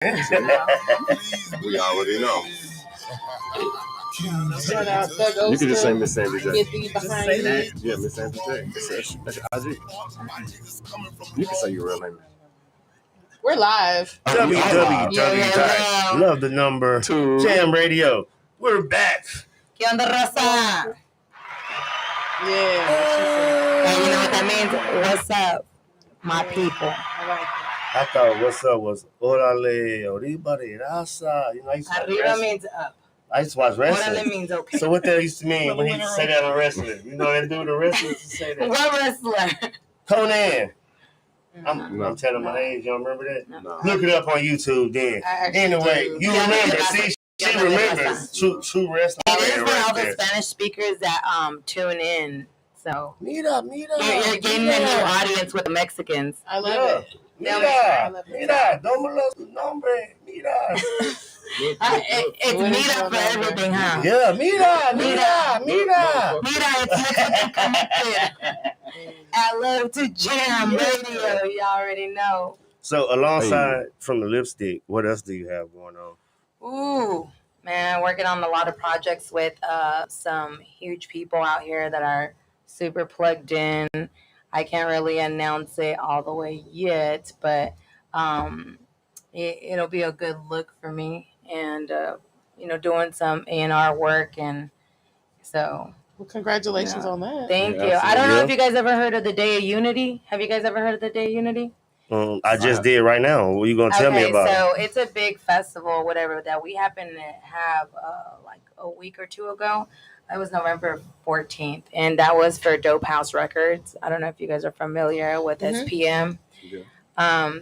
We already know. You can just say Miss Sandy J. Say that. Yeah, Miss Sandy J. That's your IG. You can say your real name. We're live. www. Love the number. Jam Radio. We're back. ¿Qué onda, raza? Yeah. And you know what that means? What's up, my people? I thought what's up was orale, arriba de raza. You know, I used to Arriba means up. I used to watch wrestling. Orale means okay. So what that used to mean when he used to say that on wrestling? You know that dude in wrestling used to say that. What wrestler? Conan. I'm telling my age. You don't remember that? No. Look it up on YouTube then. Anyway, you remember. See, she remembers. True wrestling. It is for all the Spanish speakers that tune in. So Mira. You're getting a new audience with the Mexicans. I love it. Mira, dámelo su nombre, mira. It's mira for everything, huh? Yeah, mira. Mira, it's Mexican connected. I love to jam radio. You already know. So alongside from the lipstick, what else do you have going on? Ooh, man, working on a lot of projects with some huge people out here that are super plugged in. I can't really announce it all the way yet, but it'll be a good look for me, and doing some A&R work, and so. Well, congratulations on that. Thank you. I don't know if you guys ever heard of the Day of Unity. Have you guys ever heard of the Day of Unity? I just did right now. What are you going to tell me about so it's a big festival, whatever, that we happen to have like a week or two ago. It was November 14th, and that was for Dope House Records. I don't know if you guys are familiar with SPM. Yeah.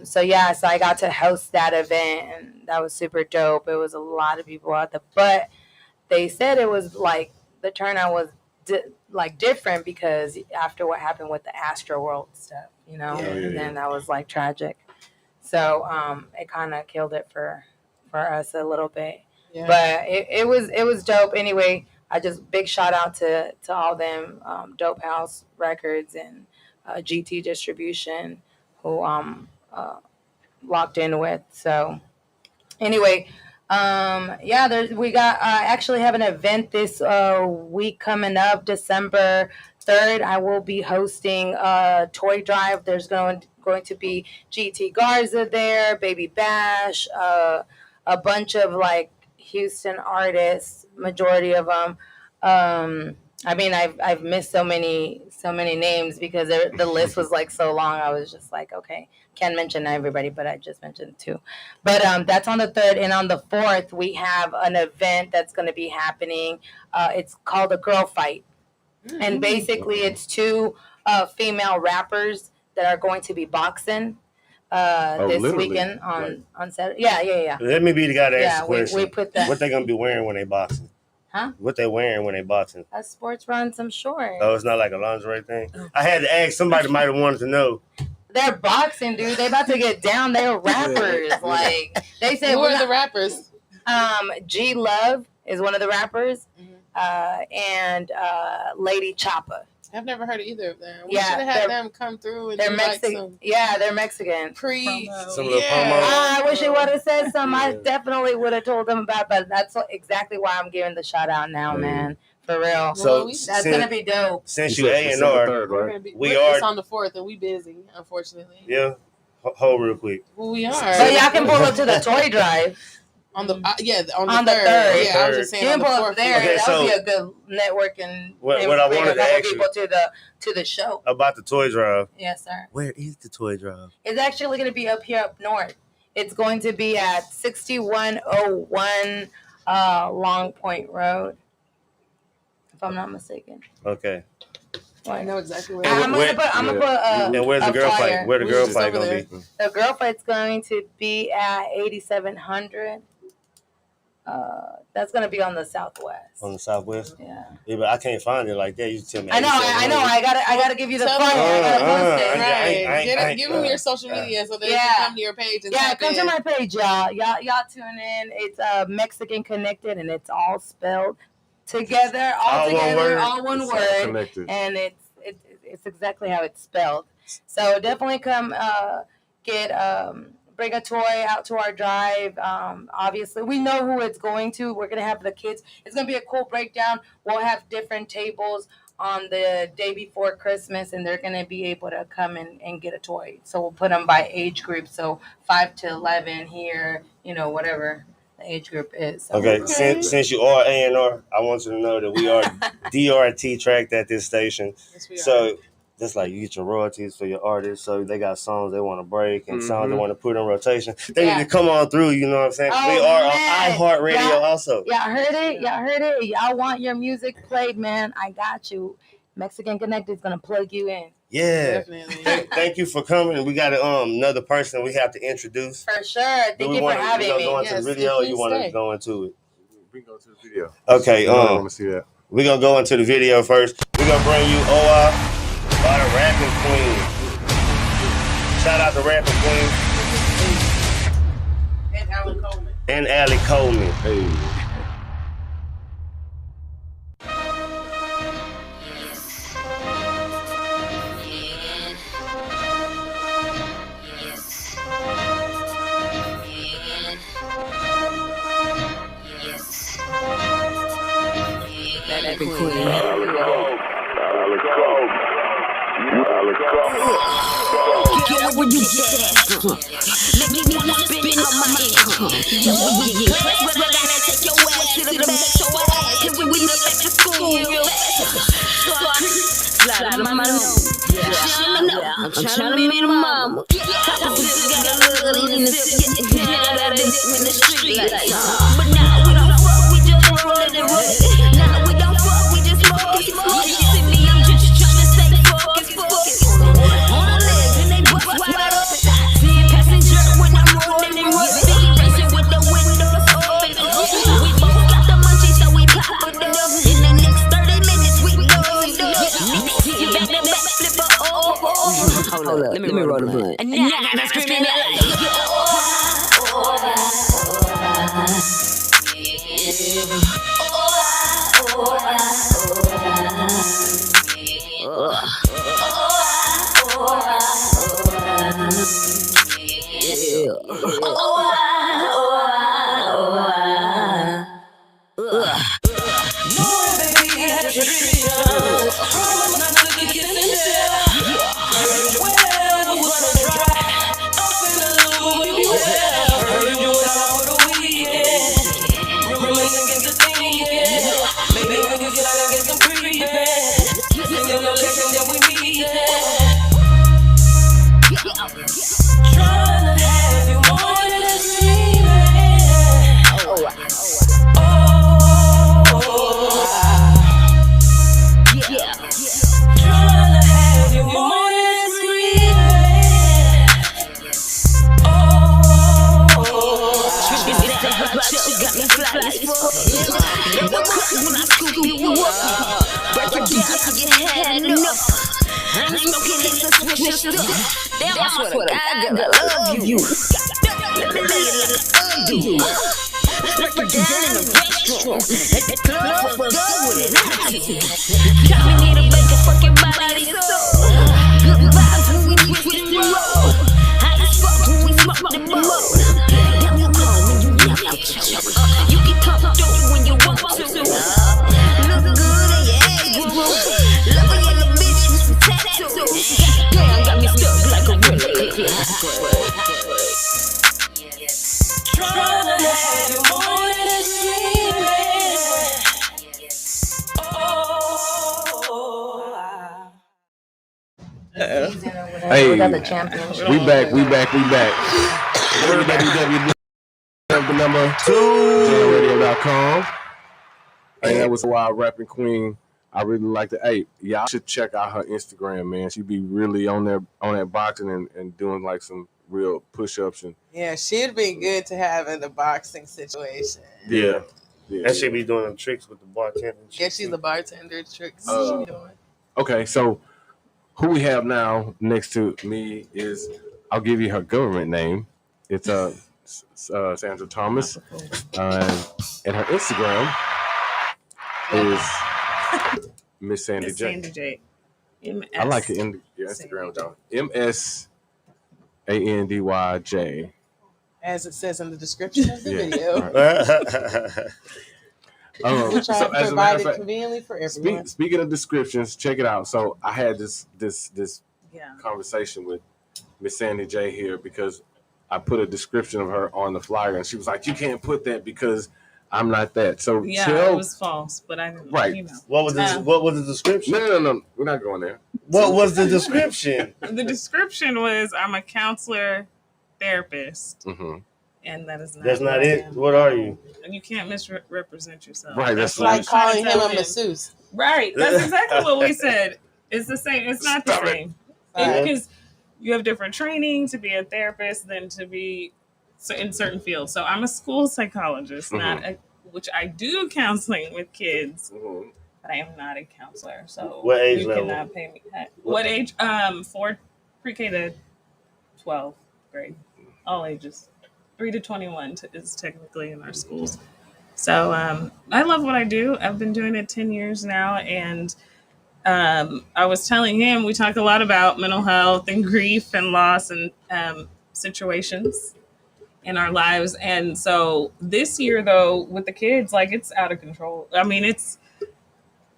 So I got to host that event, and that was super dope. It was a lot of people out there, but they said it was like the turnout was different because after what happened with the Astro World stuff, and then that was like tragic. So it kind of killed it for us a little bit, but it was dope anyway. I just big shout out to all them, Dope House Records and GT Distribution who locked in with. So anyway, we got actually have an event this week coming up, December 3rd. I will be hosting a toy drive. There's going to be GT Garza there, Baby Bash, a bunch of like Houston artists, majority of them. I mean, I've missed so many names because the list was like so long. I was just like, okay, can't mention everybody, but I just mentioned two. But that's on the 3rd, and on the 4th we have an event that's going to be happening. It's called a Girl Fight, and basically it's two female rappers that are going to be boxing. This weekend on Saturday. Yeah. Let me be the guy to ask the question. We put that. What they gonna be wearing when they boxing? Huh? What they wearing when they boxing? A sports run, some shorts. Oh, it's not like a lingerie thing? I had to ask. Somebody might have wanted to know. They're boxing, dude. They about to get down. They're rappers. Like they said. Who are the rappers? G Love is one of the rappers, and Lady Choppa. I've never heard of either of them. We should have had them come through and they're Mexican. They're Mexican. Some promo. I wish he would have said something. I definitely would have told them about it, but that's exactly why I'm giving the shout out now, man. For real. So that's gonna be dope. Since you A&R, it's on the 4th and we busy, unfortunately. Yeah. Hold real quick. Well, we are. But y'all can pull up to the toy drive. On the 3rd. Yeah, I was just saying. You can pull up there. Okay, that would be a good networking. What I wanted to ask people to the show about the toy drive. Yes, sir. Where is the toy drive? It's actually going to be up here up north. It's going to be at 6101 Long Point Road, if I'm not mistaken. Okay. I know exactly where. I'm gonna put. And where's the girl fight? Where the girl fight gonna be? The girl fight's going to be at 8700. That's gonna be on the southwest. On the southwest? Yeah. But I can't find it like that. You tell me. I know. I gotta give you the phone. I gotta post it. Right. Give them your social media so they can come to your page and come to my page, y'all. Y'all tune in. It's Mexican Connected, and it's all spelled together, all one word, and it's exactly how it's spelled. So definitely come get bring a toy out to our drive. Obviously, we know who it's going to. We're going to have the kids. It's going to be a cool breakdown. We'll have different tables on the day before Christmas, and they're going to be able to come and get a toy. So we'll put them by age group. So 5 to 11 here, whatever the age group is. So. Okay, since you are A&R, I want you to know that we are DRT tracked at this station. Yes, we are. So that's like you get your royalties for your artists. So they got songs they want to break and songs they want to put in rotation. They need to come on through, you know what I'm saying? Oh, we are man. on iHeartRadio also. Y'all heard it? Y'all heard it? Y'all want your music played, man? I got you. Mexican Connect is going to plug you in. Yeah. Definitely. Thank you for coming. We got another person we have to introduce. For sure. Thank you for having me. We go into the video or you want to go into it? We can go to the video. Okay. I want to see that. We're going to go into the video first. We're going to bring you Oa by the Rapping Queen. Shout out to Rapping Queen. And Allie Coleman. Hey. Get where you get at. Let me wanna spend all my income. Yeah. Class, but I gotta take your ass to the back. So I asked if we went up back to school real fast. So I slide on my nose. I'm trying to meet a mama. Top of this got a little in the city. Got this in the street like but now we don't fuck, we just rollin' and rollin'. Now we don't fuck, we just smoke. You see me, I'm just trying to stay focused. On the legs and they bust wide up. See a passenger when I'm rolling and rubbing. Racing with the windows open. We both got the munchies, so we pop it up. In the next 30 minutes, we load it up. You back to back, flip her over. Hold up, let me roll the blunt. And now I gotta scream it Damn, I swear to God, I love you. Let me lay it like I do. Let's break it down in the restaurant. At the club for good with it. Got me need to make a fucking body and soul. Good vibes when we twist and roll. High as fuck when we smoke the bowl. Damn, you calm when you yap out your choke. You can talk dope when you want to. Look good and your ass groove. Love a yellow bitch with some tattoos. Damn, got me stuck like a gorilla. Tryna have you more than a Hey, we back. www.jradio.com. Hey, that was a wild rapping queen. I really like it. Hey, y'all should check out her Instagram, man. She be really on that boxing and doing like some real push-ups and Yeah, she'd be good to have in the boxing situation. Yeah. And she be doing tricks with the bartender. Yeah, she's the bartender tricks she be doing. Okay, so who we have now next to me is, I'll give you her government name. It's Sandra Thomas, and her Instagram is Miss Sandy J. Sandy J. I like it in your Instagram though. MSANDYJ. as it says in the description of the Yeah, video, right. which I So have as a matter provided of fact, conveniently for everyone. speaking of descriptions, check it out. So I had this Yeah. conversation with Miss Sandy J here because I put a description of her on the flyer, and she was like, "You can't put that because I'm not that." So Yeah, it was false, but I didn't. Right. You know. What was the description? No. We're not going there. What was the description? The description was I'm a counselor, therapist, Mm-hmm. and that is not. That's not what I it. am. What are you? And you can't misrepresent yourself. Right, that's what I Like was trying calling to him tell a masseuse. Right. That's exactly what we said. It's the same. It's not Stop the it. same. Right. Because you have different training to be a therapist than to be in certain fields. So I'm a school psychologist, which I do counseling with kids, Mm-hmm. but I am not a counselor. So What age you level? cannot pay me. What age? Pre-K to 12th grade, all ages. 3 to 21 is technically in our schools. So I love what I do. I've been doing it 10 years now, and I was telling him we talk a lot about mental health and grief and loss and situations in our lives. And so this year, though, with the kids, like it's out of control. I mean, it's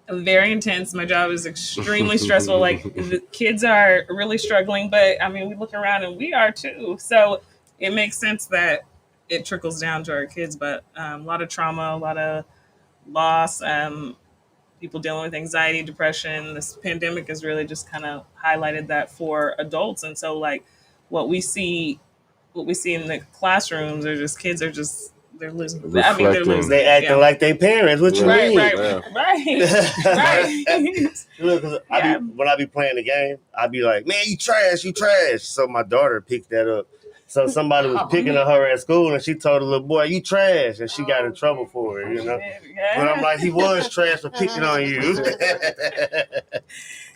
very intense. My job is extremely stressful. Like the kids are really struggling, but I mean, we look around and we are too. So it makes sense that it trickles down to our kids, but a lot of trauma, a lot of loss, people dealing with anxiety, depression. This pandemic has really just kind of highlighted that for adults. And so like what we see in the classrooms are just kids are just they're losing. I mean, they're losing. They acting like they parents. What you mean? Right. Look, when I be playing the game, I be like, "Man, you trash." So my daughter picked that up. So somebody was picking on her at school, and she told the little boy, "You trash," and she got in trouble for it. You know. Yeah. But I'm like, he was trash for picking on you.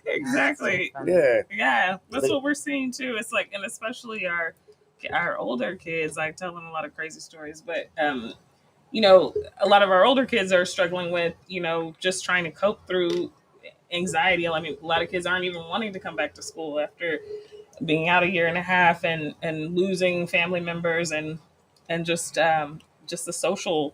Exactly. Yeah. That's what we're seeing too. It's like, and especially our older kids, I tell them a lot of crazy stories, but you know, a lot of our older kids are struggling with, you know, just trying to cope through anxiety. I mean, a lot of kids aren't even wanting to come back to school after being out a year and a half and losing family members and just the social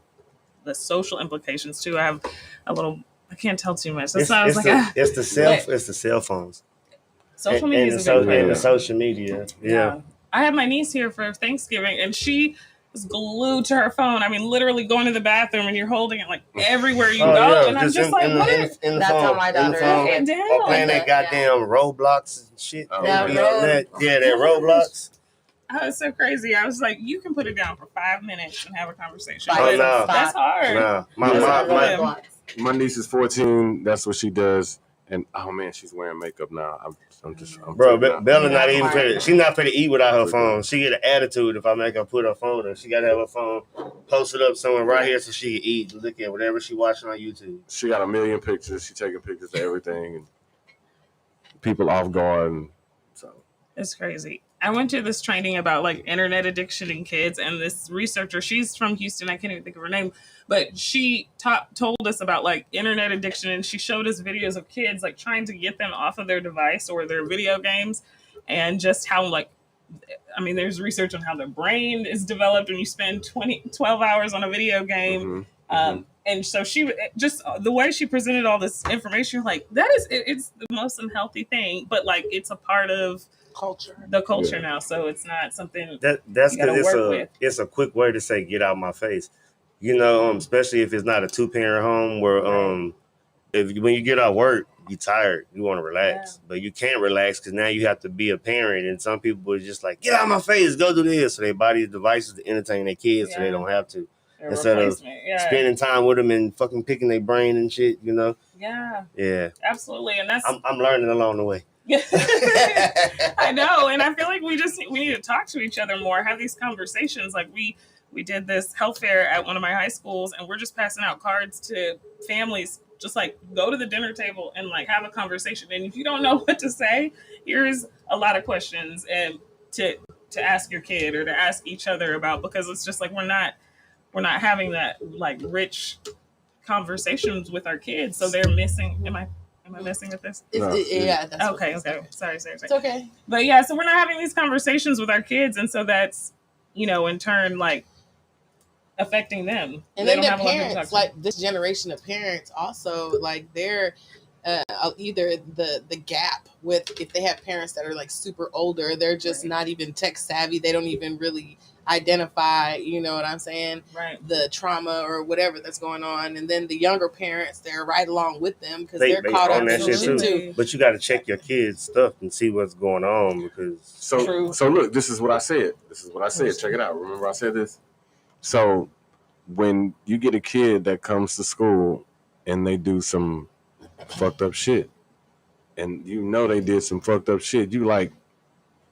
implications too. I have a little, I can't tell too much. That's why I was like, it's the cell phones. Social media is a big and the social media. Yeah. I had my niece here for Thanksgiving, and she was glued to her phone. I mean, literally going to the bathroom, and you're holding it like everywhere you go. Yeah. And I'm just like, in the That's phone, how my daughter is. or playing that goddamn Roblox and shit. That Roblox. Oh, it's so crazy. I was like, you can put it down for 5 minutes and have a conversation. Oh, no. That's hard. No. My niece is 14. That's what she does. And oh man, she's wearing makeup now. I'm Bro, Bella not even fit. She's not fit to eat without her phone. She get an attitude if I make her put her phone in. She gotta have her phone posted up somewhere right here so she can eat and look at whatever she watching on YouTube. She got a million pictures. She taking pictures of everything and people off guard. And so it's crazy. I went to this training about like internet addiction in kids, and this researcher, she's from Houston, I can't even think of her name, but she told us about like internet addiction, and she showed us videos of kids like trying to get them off of their device or their video games, and just how like, I mean, there's research on how their brain is developed when you spend 12 hours on a video game. And so she just, the way she presented all this information, like it's the most unhealthy thing, but like it's a part of the culture now, so it's not something that's because it's a quick way to say get out my face, you know, especially if it's not a 2-parent home where when you get out of work you tired, you want to relax, but you can't relax because now you have to be a parent, and some people are just like, get out of my face, go do this, so they buy these devices to entertain their kids so they don't have to, instead of spending time with them and fucking picking their brain and shit, you know. Absolutely. And that's I'm learning along the way. I know, and I feel like we need to talk to each other more, have these conversations. Like we did this health fair at one of my high schools, and we're just passing out cards to families, just like go to the dinner table and like have a conversation. And if you don't know what to say, here's a lot of questions and to ask your kid or to ask each other about, because it's just like we're not having that like rich conversations with our kids, so they're missing. Am I messing with this? That's okay. Sorry. It's okay. But yeah, so we're not having these conversations with our kids, and so that's in turn, like affecting them. And They then don't their have a lot of people to parents, talk to. like this generation of parents, also like they're either the gap with, if they have parents that are like super older, they're just not even tech savvy. They don't even really identify, you know what I'm saying, Right. the trauma or whatever that's going on. And then the younger parents, they're right along with them because They they're caught up own in that the shit shit too. too. But you got to check your kids' stuff and see what's going on because True. So look, this is what I said. Check it out. Remember I said this? So when you get a kid that comes to school and they do some fucked up shit, and you know they did some fucked up shit, you like,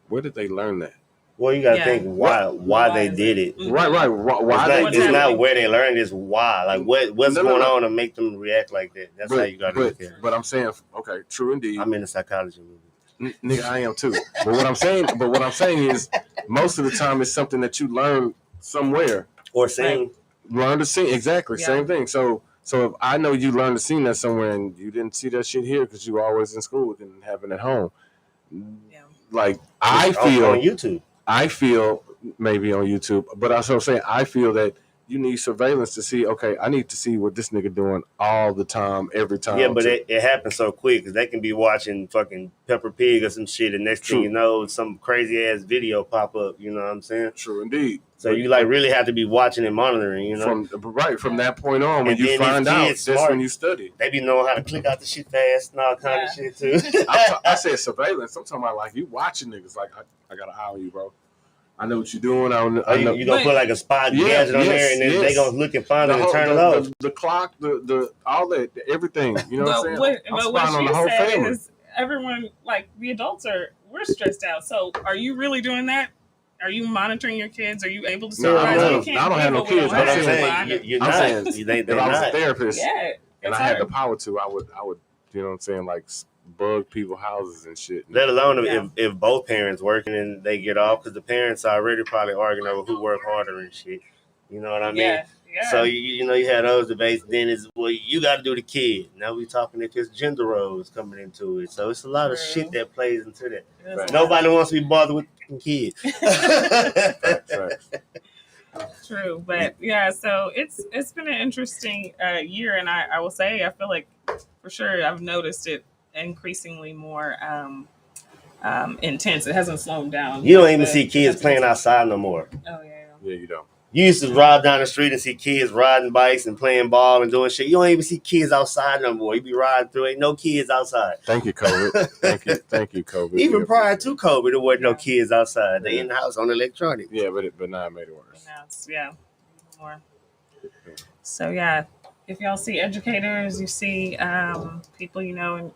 where did they learn that? well, you got to Yeah. think why they is did it. Mhm. Right. Why It's they not, did it? where they learned, it's why. Like what's No, going no. on to make them react like that. That's how you got to look at it. But I'm saying, okay, true indeed. I'm in the psychology movie. Nigga, I am too. But what I'm saying is, most of the time it's something that you learn somewhere. Or sing. Learn to sing, exactly, Yeah. same thing. So if I know you learned to sing that somewhere and you didn't see that shit here because you were always in school and didn't have it at home, Yeah. like On YouTube. I feel maybe on YouTube, but also I'm saying I feel that you need surveillance to see. Okay, I need to see what this nigga doing all the time, every time. Yeah, but it happens so quick because they can be watching fucking Pepper Pig or some shit, and next thing you know, some crazy ass video pop up. You know what I'm saying? True indeed. So you like really have to be watching and monitoring. You know, from that point on, when And you then find these out, kids that's smart. when you study. they be knowing how to click out the shit fast and all kind of shit too. I said surveillance. I'm talking about like you watching niggas. Like I got an eye on you, bro. I know what you're doing. I know. You gonna put like a spot gadget on there, and then they gonna look and find it and turn it off. The clock, the all that, everything. You know what I'm saying? But what she said is everyone, like the adults we're stressed out. So are you really doing that? Are you monitoring your kids? Are you able to supervise? No, You can't I don't have no kids. But I'm I'm saying you're not. saying They're if I was a not. therapist Yeah, and I had the power to, I would, you know what I'm saying, like bug people's houses and shit. Let alone if both parents working and they get off, because the parents are already probably arguing over who work harder and shit. You know what I mean? Yeah. So you know you had those debates. Then it's you got to do the kid. Now we talking if it's gender roles coming into it. So it's a lot of shit that plays into that. Right. Nobody wants to be bothered with kids. True, but yeah, so it's been an interesting year, and I will say I feel like for sure I've noticed it increasingly more intense. It hasn't slowed down. You don't even see kids playing outside no more. Oh yeah. Yeah, you don't. You used to ride down the street and see kids riding bikes and playing ball and doing shit. You don't even see kids outside no more. You be riding through, ain't no kids outside. Thank you, COVID. Thank you, COVID. Even prior to COVID, there wasn't no kids outside. They in the house on electronics. Yeah, but now it made it worse. Now it's more. So yeah, if y'all see educators, you see people who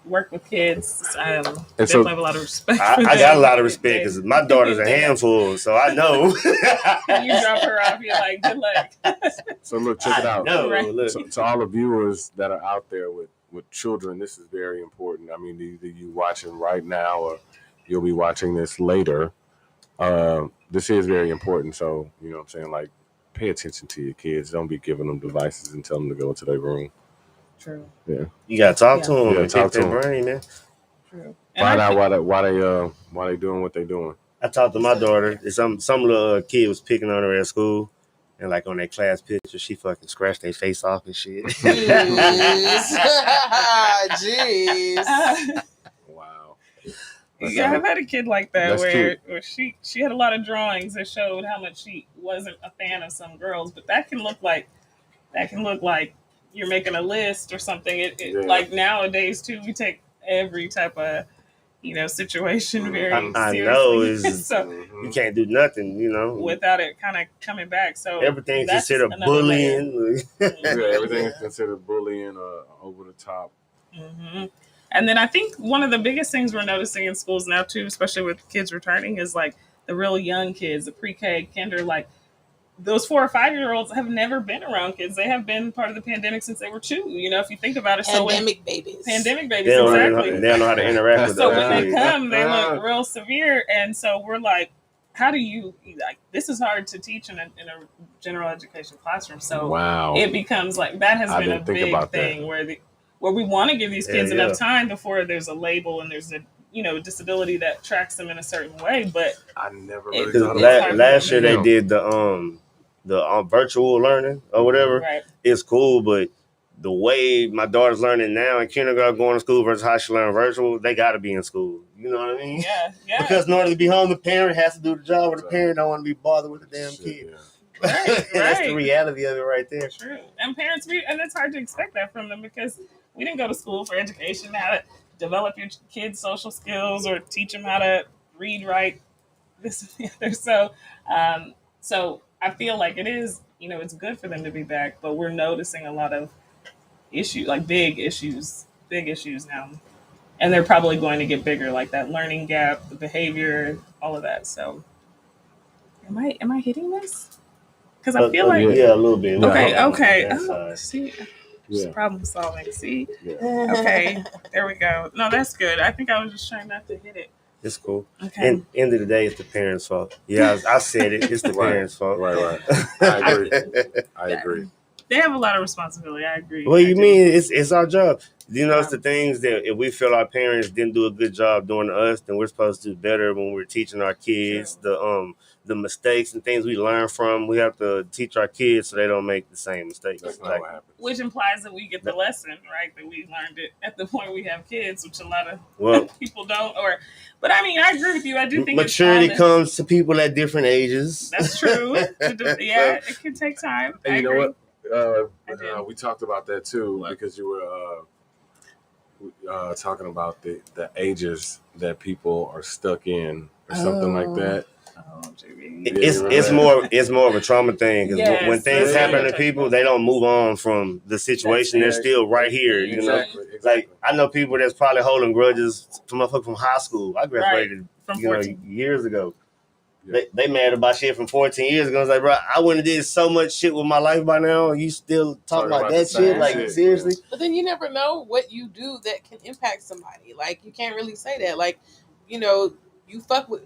work with kids. Definitely have a lot of respect. I got a lot of respect because my daughter's a handful, so I know. You drop her off, you're like, good luck. So look, check it out. No, Right. look. So, to all the viewers that are out there with children, this is very important. I mean, either you watching right now or you'll be watching this later. This is very important. So, you know what I'm saying? Like, pay attention to your kids. Don't be giving them devices and tell them to go into their room. True. Yeah. You gotta talk to them. Yeah, talk to them. Brain, man. True. Find out why they doing what they doing. I talked to my daughter. Some little kid was picking on her at school, and like on that class picture, she fucking scratched their face off and shit. Jeez. Wow. Yeah, I've had a kid like that That's where she had a lot of drawings that showed how much she wasn't a fan of some girls, but that can look like you're making a list or something. Like nowadays too, we take every type of situation very I seriously. know is So you can't do nothing, without it kind of coming back. So everything's that's considered another bullying. Yeah, everything is considered bullying or over the top. Mm-hmm. And then I think one of the biggest things we're noticing in schools now too, especially with kids returning, is like the real young kids, the pre-K, kinder, like those 4 or 5 year olds have never been around kids. They have been part of the pandemic since they were 2. If you think about it. Pandemic babies. Pandemic babies, They exactly. don't know how to interact with So them. when they come, they look real severe, and so we're like, how do you this is hard to teach in a general education classroom. So Wow. it becomes like that has I been a didn't think big about thing where we want to give these kids enough time before there's a label and there's a disability that tracks them in a certain way, but I never It- really Because thought it's about hard that. last year they Damn. did the virtual learning or whatever. right. It's cool, but the way my daughter's learning now in kindergarten, going to school versus how she learn virtual, they got to be in school. You know what I mean? Yeah. Because in order to be home, the parent has to do the job, or the parent don't want to be bothered with the damn Shit, kid. yeah. Right, That's the right. reality of it right there. True. And parents, and it's hard to expect that from them because we didn't go to school for education, how to develop your kids' social skills or teach them how to read, write, this and the other. So I feel like it is, it's good for them to be back, but we're noticing a lot of issues, like big issues now. And they're probably going to get bigger, like that learning gap, the behavior, all of that. So am I hitting this? Because I feel like Yeah, a little bit. Okay. That's Oh, see, Yeah. problem solving. See, Yeah. okay, there we go. No, that's good. I think I was just trying not to hit it. It's cool. Okay. And end of the day, it's the parents' fault. Yeah, I said it. It's the Right. parents' fault. Right. I agree. I agree. They have a lot of responsibility. I agree. What do I you do. mean? It's our job. You know, it's Yeah. the things that if we feel our parents didn't do a good job doing to us, then we're supposed to do better when we're teaching our kids the mistakes and things we learn from. We have to teach our kids so they don't make the same mistakes. That's not Like, what happens. Which implies that we get the lesson, right? That we learned it at the point we have kids, which a lot of well, people don't. But I mean, I agree with you. I do think maturity it's common. comes to people at different ages. That's true. Yeah, it can take time. And I you know agree. what? I do. We talked about that too What? because you were talking about the ages that people are stuck in or something like that. Oh, JB. It's more of a trauma thing because Yes, when things that's happen what to I'm people, talking they don't move on from the situation. They're still right here. You know, Exactly. like I know people that's probably holding grudges from high school. I graduated, From 14. years ago. Yeah. They mad about shit from 14 years ago. It's like, bro, I wouldn't have did so much shit with my life by now, and you still talking about the that same shit? Like, shit, seriously? But then you never know what you do that can impact somebody. Like you can't really say that. Like, you fuck with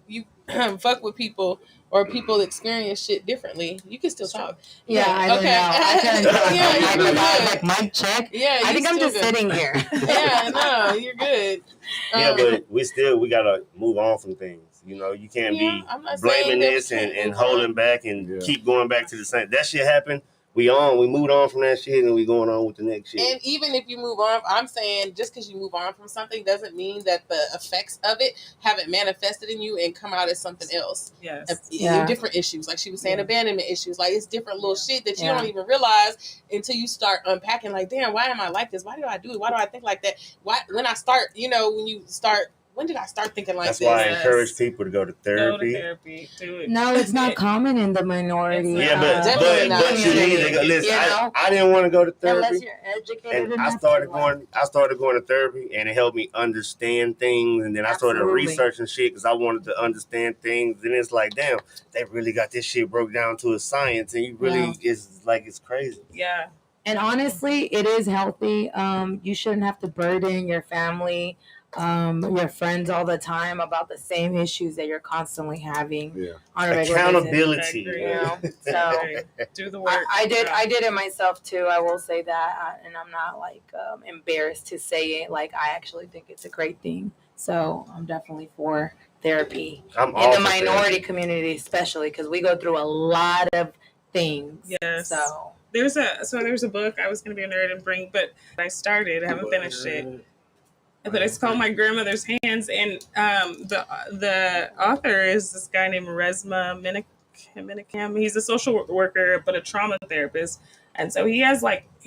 fuck with people or people experience shit differently. You can still talk. Yeah, I don't okay. know. I couldn't talk. Yeah, you're I was good. like, mic check. Yeah, I think I'm still just good. sitting here. Yeah, no, you're good. Yeah, but we gotta move on from things. You know, you can't be I'm not blaming saying that we this can't and move on. holding back and Yeah. keep going back to the same. That shit happened. We moved on from that shit and we going on with the next shit. And even if you move on, I'm saying just because you move on from something doesn't mean that the effects of it haven't manifested in you and come out as something else. Yes. Yeah. Different issues, like she was saying, Yeah. abandonment issues. Like it's different little shit that you Yeah. don't even realize until you start unpacking. Like, damn, why am I like this? Why do I do it? Why do I think like that? When did I start thinking like That's this? why I Yes. encourage people to go to Go to therapy. therapy. Do it. No, it's not common in the minority. It's Yeah, but Definitely not. you need to go. Listen, I didn't want to go to Unless therapy. you're educated And enough. I started going to therapy, and it helped me understand things. And then I started Absolutely. researching shit because I wanted to understand things. And it's like, damn, they really got this shit broke down to a science, and you really it's crazy. Yeah. And honestly, it is healthy. You shouldn't have to burden your family, your friends all the time about the same issues that you're constantly having Yeah. on a regular basis. Accountability. I agree. You know? So Do the work. I did it myself too. I will say that, and I'm not like embarrassed to say it. Like I actually think it's a great thing. So I'm definitely for therapy I'm in all the for minority therapy. community, especially because we go through a lot of things. Yes. So There's a book I was going to be a nerd and bring, but I started. I haven't finished it. But it's called My Grandmother's Hands, and the author is this guy named Resma Minikam. He's a social worker, but a trauma therapist, and so he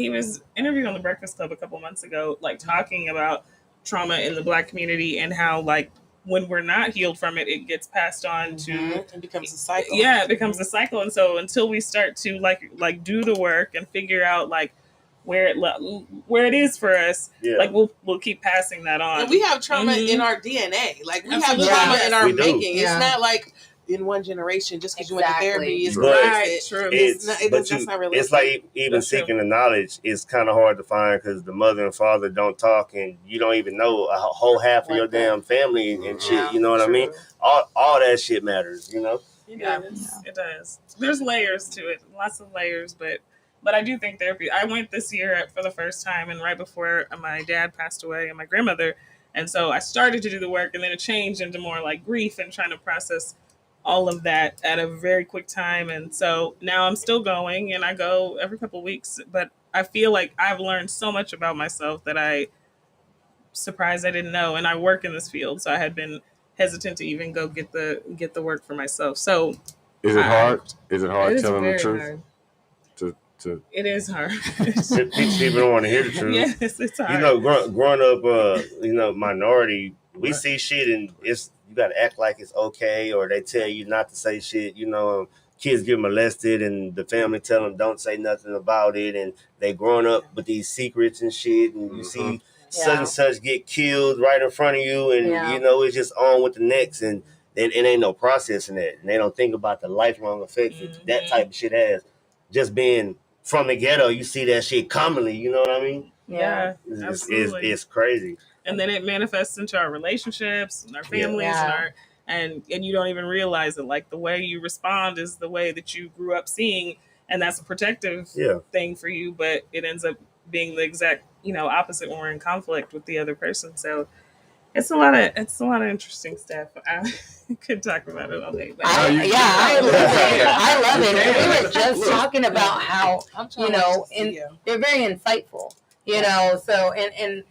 was interviewed on the Breakfast Club a couple months ago, like talking about trauma in the Black community and how like when we're not healed from it, it gets passed on to. It becomes a cycle. Yeah, it becomes a cycle, and so until we start to like do the work and figure out like where it is for us, Yeah. like we'll keep passing that on. And we have trauma Mhm. in our DNA. Like we Absolutely. have trauma Yes, in our we do. making. Yeah. It's not like in one generation just because you went to Exactly. therapy is But Right, true. That's not realistic. It's like even That's true. seeking the knowledge is kind of hard to find because the mother and father don't talk, and you don't even know a whole half of Like your that. damn family and shit. Yeah, You know what I mean? true. All that shit matters. You know. Yeah, it does. There's layers to it, lots of layers, but I do think therapy. I went this year for the first time, and right before my dad passed away and my grandmother, And so I started to do the work, and then it changed into more like grief and trying to process all of that at a very quick time. And so now I'm still going, and I go every couple of weeks, but I feel like I've learned so much about myself that I surprised I didn't know. And I work in this field, so I had been hesitant to even go get the work for myself. So Is it hard? Is it hard it is telling the very truth? hard. To It is hard. People don't want to hear the truth. Yes, it's hard. You know, growing up, minority, we see shit and you got to act like it's okay, or they tell you not to say shit. Kids get molested and the family tell them don't say nothing about it, and they growing up with these secrets and shit, and you see such and such get killed right in front of you, and it's just on with the next, and it ain't no processing that, and they don't think about the lifelong effects that type of shit has. Just being from the ghetto, you see that shit commonly, you know what I mean? Yeah, absolutely. It's crazy. And then it manifests into our relationships and our families and you don't even realize it. Like the way you respond is the way that you grew up seeing, and that's a protective thing for you, but it ends up being the exact, opposite when we're in conflict with the other person. So it's a lot of interesting stuff. I could talk about it all day. But I love it. I love it. We were just talking about how, they're very insightful, so, and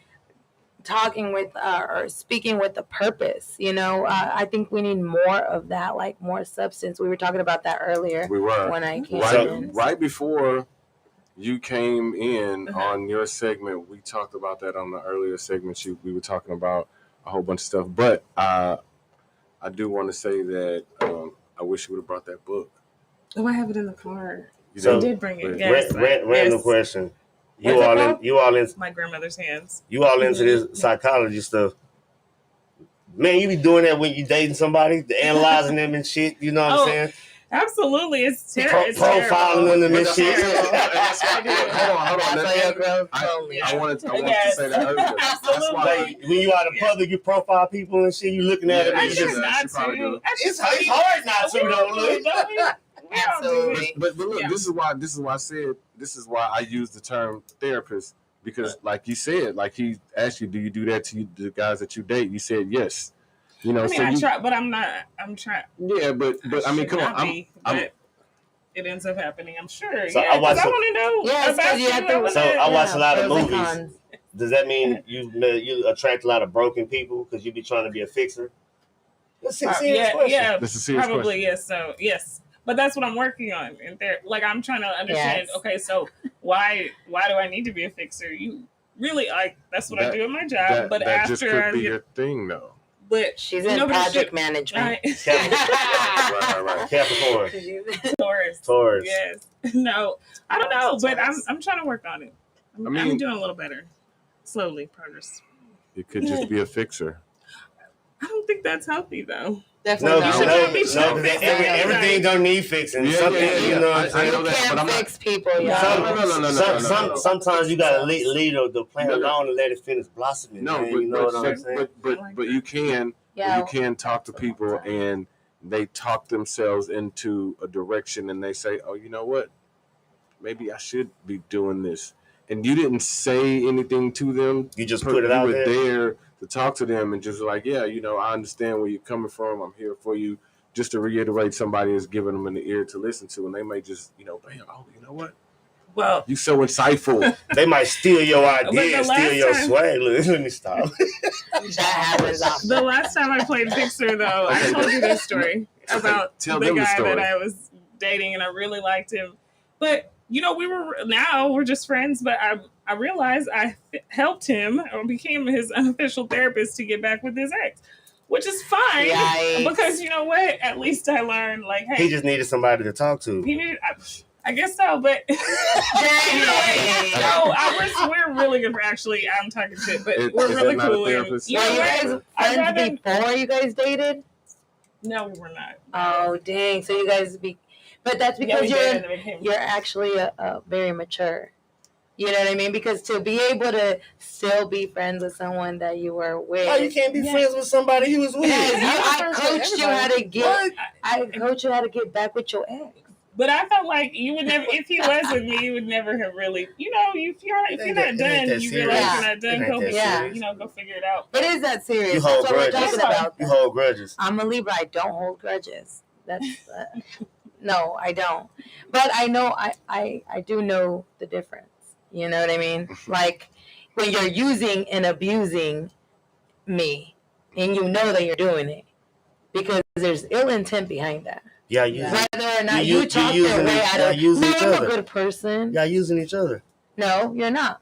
talking with, or speaking with a purpose, I think we need more of that, like more substance. We were talking about that earlier. We were. When I came in. Right before you came in on your segment, we talked about that on the earlier segments. We were talking about a whole bunch of stuff, but I do want to say that I wish you would have brought that book. Oh, I have it in the car. So I did bring it. Yes, random question. You all in my grandmother's hands. You all into this psychology stuff. Man, you be doing that when you dating somebody, analyzing them and shit. You know what I'm saying? Absolutely, it's terrible. Profiling them and shit. Hold on. I wanted to say that earlier. Absolutely. Like, when you out in public, you profile people and shit. You looking at them. It's hard not to though. Absolutely. But look, this is why I use the term therapist, because like you said, like he asked you, do you do that to the guys that you date? You said yes. I try, but I'm not. I'm trying. Yeah, but I mean, come on. But it ends up happening. I'm sure. So I want to know. I watch a lot of movies. Does that mean you attract a lot of broken people because you be trying to be a fixer? That's a serious question. That's a serious probably question. yes. So yes. But that's what I'm working on, and like I'm trying to understand. Yes. Okay, so why do I need to be a fixer? You really that's what I do in my job. But that after just could be your thing, though. But she's in project management. Right. Capricorn. Taurus. Yes. No, I don't know, but I'm trying to work on it. I'm doing a little better. Slowly, progress. You could just be a fixer. I don't think that's healthy, though. Definitely everything don't need fixing. You know what I'm saying? You can't fix people, No. Sometimes you gotta leave the plant alone and let it finish blossoming. No, you know what I'm saying? But you can talk to people and they talk themselves into a direction and they say, oh, you know what? Maybe I should be doing this. And you didn't say anything to them. You just put it out there. You were there to talk to them and just like, I understand where you're coming from. I'm here for you. Just to reiterate, somebody is giving them an ear to listen to, and they may just, bam, oh, you know what? Well, you so insightful. They might steal your idea, steal your swag. Let me stop. The last time I played Fixer, though, I told you this story about the guy that I was dating, and I really liked him. But, we're just friends, but I realized I helped him or became his unofficial therapist to get back with his ex, which is fine. Yikes. Because you know what? At least I learned, like, hey. He just needed somebody to talk to. I guess so, but we're really good. Actually, I'm talking shit, but we're really cool. You guys friends before you guys dated? No, we were not. Oh, dang! So you guys but that's because you're actually a very mature. You know what I mean? Because to be able to still be friends with someone that you were with. Oh, you can't be friends with somebody you was with. I coached you how to get back with your ex. But I felt like you would never, if he was with me, you would never have really, if you're not done, you realize you're not done. Go figure it out. It is that serious. You hold That's what we're talking about. You hold grudges. I'm a Libra. I don't hold grudges. That's no, I don't. But I know I do know the difference. You know what I mean? Like when you're using and abusing me, and you know that you're doing it because there's ill intent behind that. Yeah, whether or not you talk your way out of I'm a good person. Y'all using each other. No, you're not.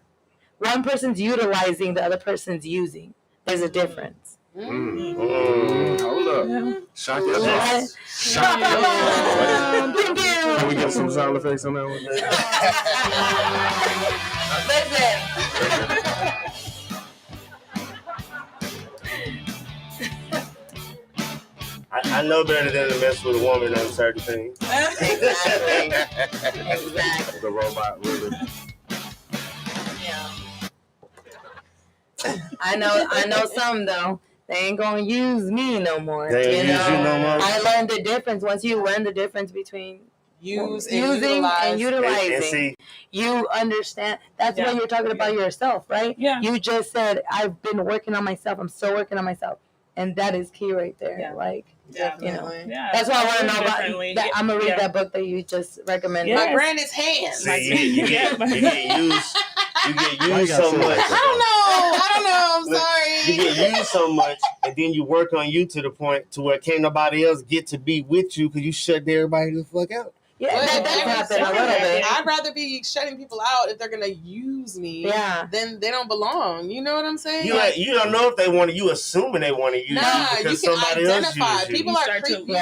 One person's utilizing, the other person's using. There's a difference. Hold up. Shock your Shock Thank you. Can we get some sound effects on that one? Listen. I know better than to mess with a woman on certain things. Exactly. The robot really. Yeah. I know some though. They ain't gonna use me no more. They ain't use you no more. I learned the difference. Once you learn the difference between using and utilizing, and see, you understand. That's when you're talking about yourself, right? Yeah. You just said, I've been working on myself. I'm still working on myself. And that is key right there. Yeah. Like, definitely. That's why I want to know about that. I'm going to read that book that you just recommended. Yes. My granny's hands. See, you get used. You get used so much. I don't know. I'm sorry. You get used so much, and then you work on you to the point to where can't nobody else get to be with you because you shut everybody the fuck out. Yeah, that does happen a little bit. I'd rather be shutting people out if they're gonna use me. Yeah. Then they don't belong. You know what I'm saying? You don't know if they want to. You assuming they want to use you because you can somebody identify. else uses you. People are creepy.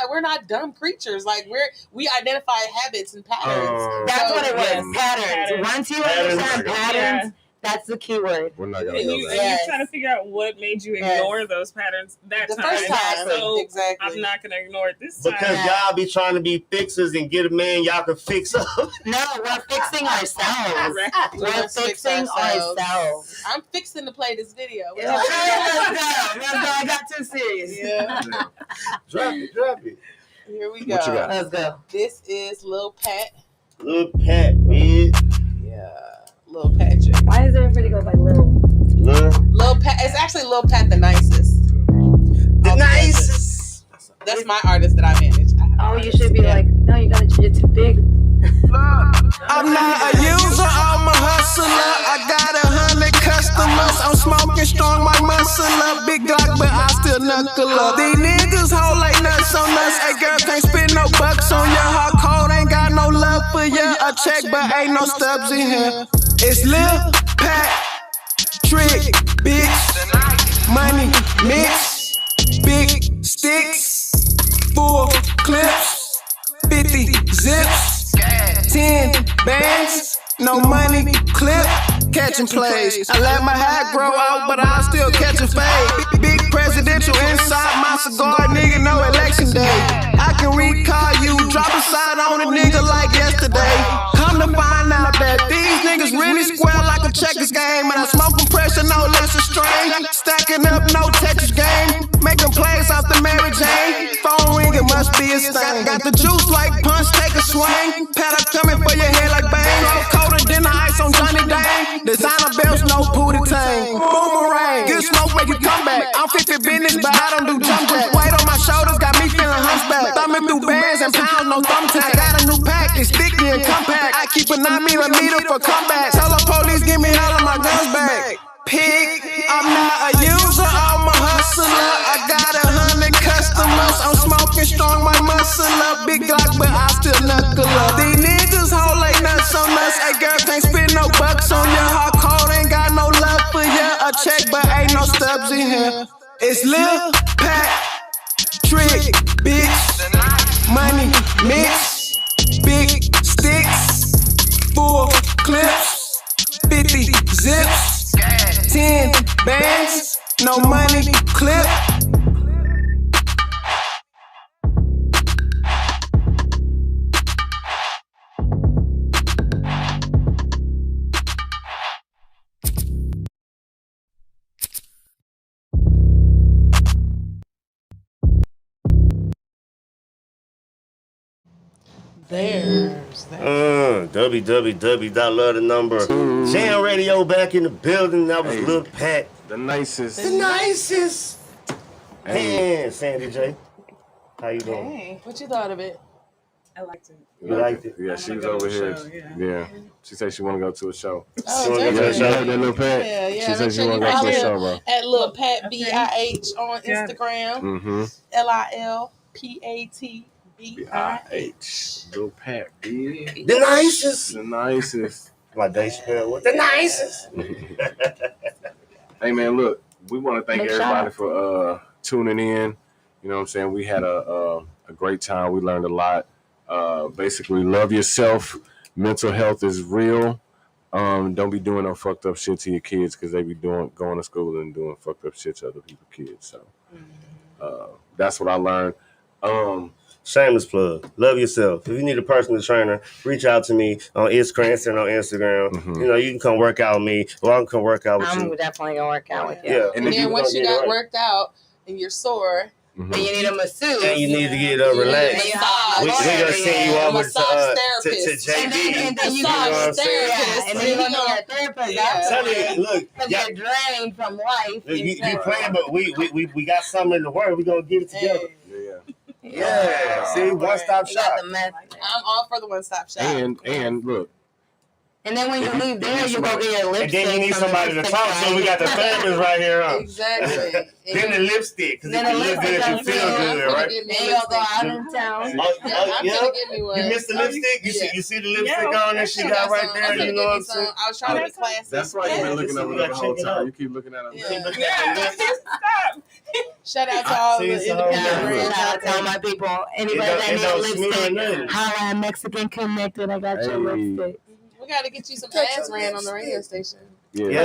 We're not dumb creatures. Like we identify habits and patterns. That's what it was. Patterns. Once you understand patterns. That's the key word. We're not gonna go you trying to figure out what made you ignore those patterns the first time. So exactly. I'm not gonna ignore it this time. Because y'all be trying to be fixers and get a man y'all can fix up. No, we're fixing ourselves. We're fixing ourselves. I'm fixing to play this video. I got too serious. Yeah. Drop it. Here we go. What you got? Let's go. This is Lil Pat. Lil Pat, bitch. Yeah. Lil Patrick. Why does everybody go by Lil? Lil Pat. It's actually Lil Pat the nicest. The nicest. That's my artist that I manage. Oh, you should be like, no, you gotta change it to big. I'm not a user, I'm a hustler. I got 100 customers. I'm smoking strong, my muscle up. Big Glock, but I still knuckle up. These niggas hold like nuts on us. Hey girl, can't spend no bucks on ya. Hard cold, ain't got no love for ya. A check, but ain't no stubs in here. It's Lil Pat, Trick, bitch. Money mix, big sticks, full clips, 50 zips, 10 bands, no money clip, catching plays. I let my hair grow out, but I still catch a fade. Big presidential inside my cigar, nigga, no election day. I can recall you, drop a side on a nigga like yesterday. Come to find out that these niggas really square like a checkers game. And I smoking pressure, no less a strain. Stacking up, no Tetris game. Making plays off the Mary Jane. Phone ring, it must be a stain. Got the juice like punch, take a swing. Pat up coming for your head like bang. Colder than the ice on Johnny Dang. Designer belts, no booty tang. Boomerang, good smoke make you come back. I'm 50 business, but I don't do jump jack. Weight on my shoulders, got me feeling hunchback. Thumbing through bands and pounds, no thumbtack. Got a new pack, it's sticky and compact. I keep a 9mm for combat. Tell the police, give me hell on my guns back. Pig, I'm not a user, I'm a hustler. I got 100 customers. I'm smoking strong, my muscle up. Big Glock, but I still knuckle up. These niggas hold like nuts on us. Hey girl, can't spend no bucks on ya. Hard cold, ain't got no love for ya. A check, but ain't no stubs in here. It's Lil Pat, Trick, bitch. Money mix, big sticks, full clips, 50 zips, 10 bands, no money clip. There's www.lovethenumber. Jam Radio back in the building. That was Hey. Lil Pat. The nicest. The nicest. Hey. Man, Sandy J. How you doing? Hey, what you thought of it? I liked it. You liked it? Yeah, I she wanna was go over to here. the show, Yeah. She said she want to go to a show. Oh, You wanna go to Yeah, the she show? heard that little Pat. Yeah, She make said she sure want you to go to a follow show, bro. at Lil Pat Okay. BIH on Yeah. Instagram. Mm-hmm. LILPATBIH. Little Pat, B. The nicest. The nicest. Like Dave Chappelle. What? The nicest. Hey, man, look, we want to thank Big everybody shout-out. for tuning in. You know what I'm saying? We had a great time. We learned a lot. Basically, love yourself. Mental health is real. Don't be doing no fucked up shit to your kids because they be going to school and doing fucked up shit to other people's kids. So that's what I learned. Shameless plug. Love yourself. If you need a personal trainer, reach out to me on Cranston on Instagram. Mhm. You know, you can come work out with me, or I can come work out with I'm you. definitely gonna work out with you. Yeah. And if then you once gonna you get it got right. worked out and you're sore, Mhm. And you need a masseuse. And you need to get you need a relaxed. massage. We gonna send you a over massage to therapist. JB. And then you know what I'm massage saying? therapist. and then you're gonna need a therapist. Yeah. That's Tell you, look, because yeah, you're drained from life. you playing, but we got something in the world. We gonna get it together. Hey, Yeah. See, one stop You got shop. the method. I'm all for the one-stop shop. And look, And then when you leave there, you go get your And lipstick. then you need from the somebody to lipstick talk to. We got the guy. therapist right here. Huh? Exactly. Then the lipstick, because Then if the you look good, lipstick you comes feel in. good, right? Then you gonna go out in town. Yeah, I'm Yeah. gonna get me one. You missed the lipstick? You see the lipstick Yeah, on that she got right there? I'm gonna You get know what me I'm saying? some. I was trying to be classy. that's why you've been looking Yeah. over You there gotta the whole check it time. out. You keep looking at her. Yeah. Yeah. Stop. Shout out to all the See, so- independent Yeah, brands shout out out to all there. my people. Anybody It that don't need smear lipstick, nothing. holla at Mexican Connected. I got your Hey. lipstick. We gotta get you some ads ran on the radio station. Yeah. Yeah.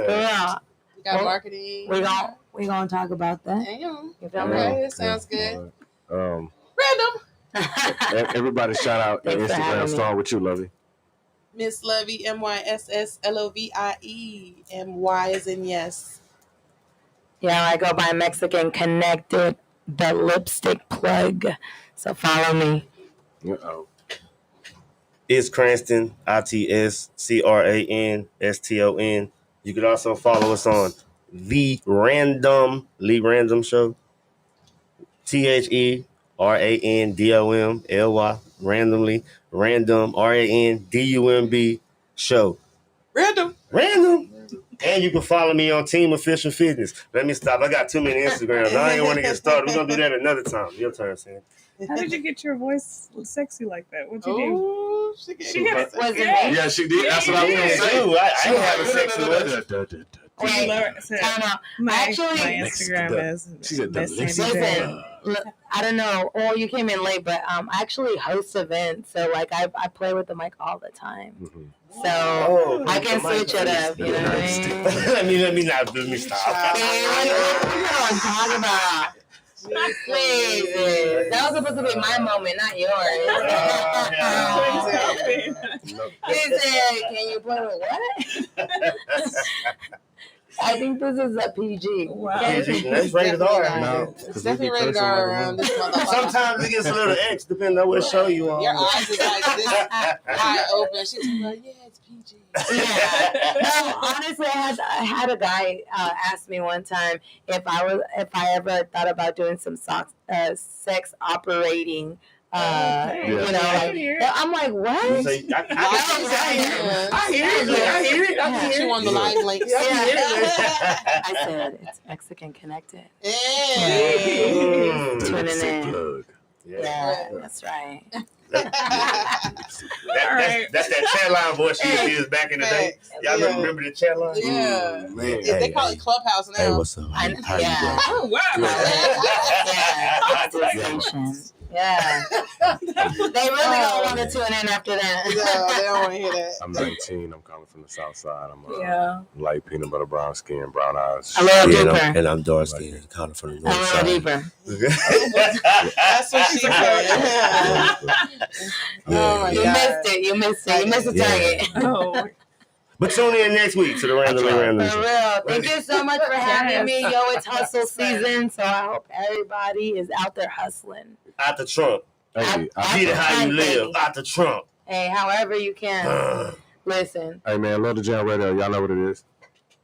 Yeah. We got Well, marketing. We gonna talk about that. Damn. You feel me? Okay, it sounds good. Random. Random. Everybody shout out the Thanks for having Instagram me. star with you, Lovey. Miss Lovey, MyssLovie. My is in yes. Yeah, I go by Mexican Connected, the lipstick plug. So follow me. Uh-oh. It's Cranston, ITSCRANSTON. You can also follow us on The Random Lee Random Show. TheRandomly randomly random RANDUMB show. Random. Random. And you can follow me on Team Official Fitness. Let me stop. I got too many Instagrams. I ain't want to get started. We're gonna do that another time. Your turn, Sam. How did you get your voice sexy like that? What'd you do? Oh, she She got Was it yeah. me? Yeah, she did. That's what I was gonna Yeah, say. dude, I ain't have a sexy voice. Wait, time out. My Actually- my Instagram is She said the Miss Sandy lipstick. J. Listen, look, I don't know. Oh, you came in late, but I actually host events, so like I play with the mic all the time. Mhm. So Oh, I can switch it up. You know what I mean? let me stop. See, what I'm talking about? Please, that was supposed to be my moment, not yours. He said, "Can you play with what?" I think this is a PG. Wow. That's rated R. No, It's definitely rated R around this motherfucker. Sometimes it gets a little X depending on what show you on. Your eyes is like this eye open. She's like, yeah, it's PG. Yeah. No, honestly, I had a guy ask me one time if I ever thought about doing some sex operating. You know, like, I'm like, what? I hear it. She won the live links. I said it's Mexican Connected. Yeah. Tuning in. Plug. Yeah, that's right. That's that chat line voice she used back in the day. Y'all remember the chat line? Yeah. Man. They call it Clubhouse now. what's up? Yeah. Oh wow. Yeah. They really don't want to tune in after that. No, they don't want to hear that. I'm 19. I'm coming from the south side. I'm Yeah. light peanut butter, brown skin, brown eyes. A little deeper. And I'm dark skinned, kind of from the A north little side. deeper. That's what she said. Oh my You God. missed it. You missed the target. Oh. But tune in next week to the Randomly Random For Show. real. Thank you so much for having Yes. me. Yo, it's hustle season, so I hope everybody is out there hustling. Out the trunk. Hey, Get it how you live. Out the trunk. Hey, however you can. Listen. Hey, man, love the Jam Radio. Y'all know what it is.